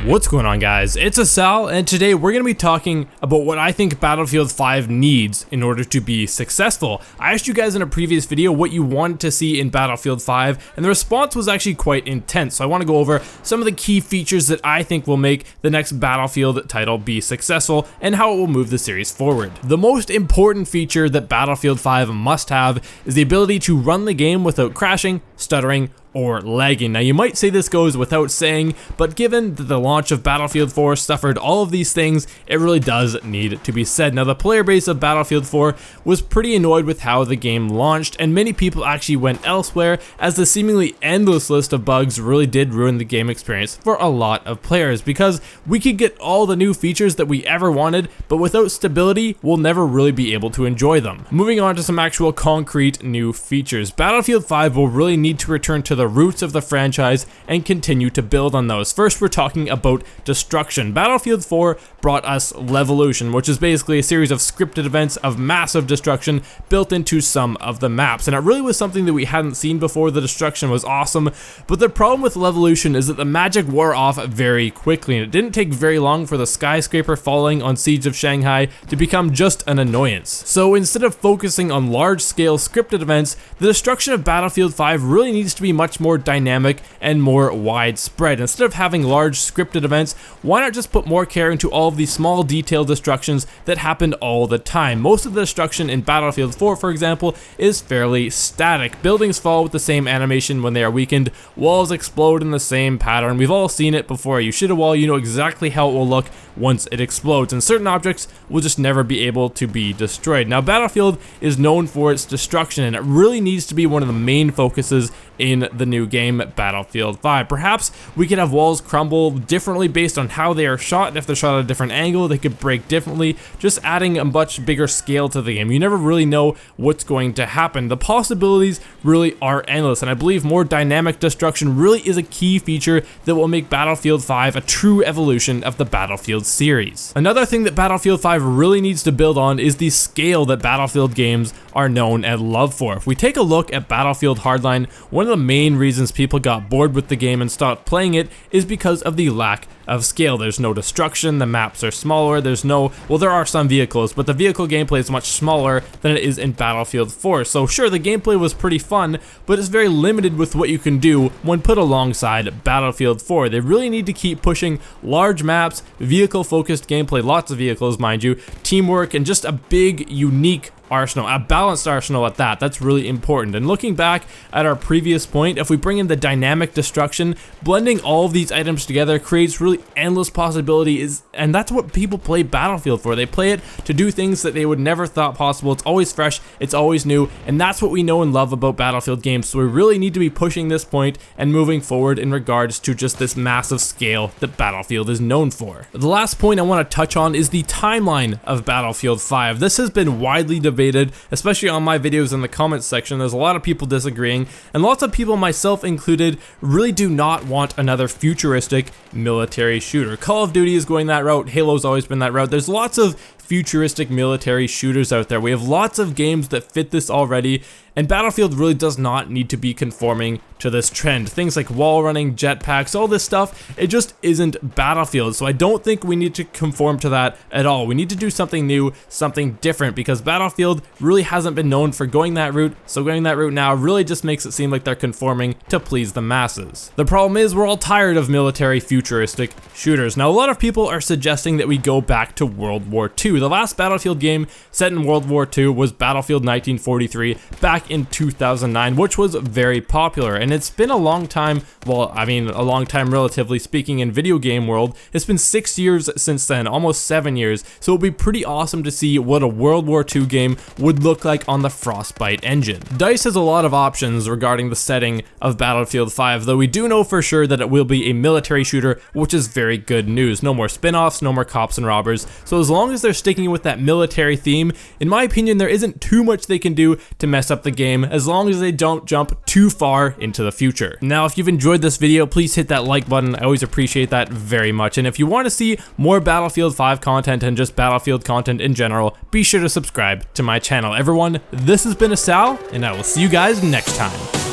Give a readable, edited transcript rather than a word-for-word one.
What's going on, guys? It's Asal, and today we're going to be talking about what I think Battlefield 5 needs in order to be successful. I asked you guys in a previous video what you wanted to see in Battlefield 5, and the response was actually quite intense, so I want to go over some of the key features that I think will make the next Battlefield title be successful, and how it will move the series forward. The most important feature that Battlefield 5 must have is the ability to run the game without crashing, stuttering, or lagging. Now, you might say this goes without saying, but given that the launch of Battlefield 4 suffered all of these things, it really does need to be said. Now, the player base of Battlefield 4 was pretty annoyed with how the game launched, and many people actually went elsewhere, as the seemingly endless list of bugs really did ruin the game experience for a lot of players, because we could get all the new features that we ever wanted, but without stability, we'll never really be able to enjoy them. Moving on to some actual concrete new features. Battlefield 5 will really need to return to the roots of the franchise and continue to build on those. First, we're talking about destruction. Battlefield 4 brought us Levolution, which is basically a series of scripted events of massive destruction built into some of the maps, and it really was something that we hadn't seen before. The destruction was awesome, but the problem with Levolution is that the magic wore off very quickly, and it didn't take very long for the skyscraper falling on Siege of Shanghai to become just an annoyance. So instead of focusing on large-scale scripted events, the destruction of Battlefield 5 really needs to be much more dynamic and more widespread. Instead of having large scripted events, why not just put more care into all of these small detailed destructions that happened all the time? Most of the destruction in Battlefield 4, for example, is fairly static. Buildings fall with the same animation when they are weakened, walls explode in the same pattern. We've all seen it before. You shoot a wall, you know exactly how it will look once it explodes, and certain objects will just never be able to be destroyed. Now, Battlefield is known for its destruction, and it really needs to be one of the main focuses in the new game, Battlefield 5. Perhaps we could have walls crumble differently based on how they are shot, and if they're shot at a different angle, they could break differently, just adding a much bigger scale to the game. You never really know what's going to happen. The possibilities really are endless, and I believe more dynamic destruction really is a key feature that will make Battlefield 5 a true evolution of the Battlefield series. Another thing that Battlefield 5 really needs to build on is the scale that Battlefield games are known and loved for. If we take a look at Battlefield Hardline, one of the main reasons people got bored with the game and stopped playing it is because of the lack of scale. There's no destruction, the maps are smaller, well, there are some vehicles, but the vehicle gameplay is much smaller than it is in Battlefield 4. So sure, the gameplay was pretty fun, but it's very limited with what you can do when put alongside Battlefield 4. They really need to keep pushing large maps, vehicle-focused gameplay, lots of vehicles, mind you, teamwork, and just a big, unique arsenal, a balanced arsenal at that. That's really important. And looking back at our previous point, if we bring in the dynamic destruction, blending all of these items together creates really endless possibilities, and that's what people play Battlefield for. They play it to do things that they would never thought possible. It's always fresh, it's always new, and that's what we know and love about Battlefield games. So we really need to be pushing this point and moving forward in regards to just this massive scale that Battlefield is known for. The last point I want to touch on is the timeline of Battlefield 5. This has been widely debated, especially on my videos in the comments section. There's a lot of people disagreeing, and lots of people, myself included, really do not want another futuristic military shooter. Call of Duty is going that route, Halo's always been that route. There's lots of futuristic military shooters out there. We have lots of games that fit this already, and Battlefield really does not need to be conforming to this trend. Things like wall running, jetpacks, all this stuff, it just isn't Battlefield. So I don't think we need to conform to that at all. We need to do something new, something different, because Battlefield really hasn't been known for going that route, so going that route now really just makes it seem like they're conforming to please the masses. The problem is we're all tired of military futuristic shooters. Now, a lot of people are suggesting that we go back to World War II. The last Battlefield game set in World War II was Battlefield 1943 back in 2009, which was very popular, and it's been a long time, well, I mean, a long time relatively speaking in video game world. It's been 6 years since then, almost 7 years, so it'll be pretty awesome to see what a World War II game would look like on the Frostbite engine. DICE has a lot of options regarding the setting of Battlefield 5, though we do know for sure that it will be a military shooter, which is very good news. No more spin-offs, no more cops and robbers, so as long as they're sticking with that military theme, in my opinion, there isn't too much they can do to mess up the game, as long as they don't jump too far into the future. Now, if you've enjoyed this video, please hit that like button. I always appreciate that very much, and if you want to see more Battlefield 5 content and just Battlefield content in general, be sure to subscribe to my channel. Everyone, this has been Asal, and I will see you guys next time.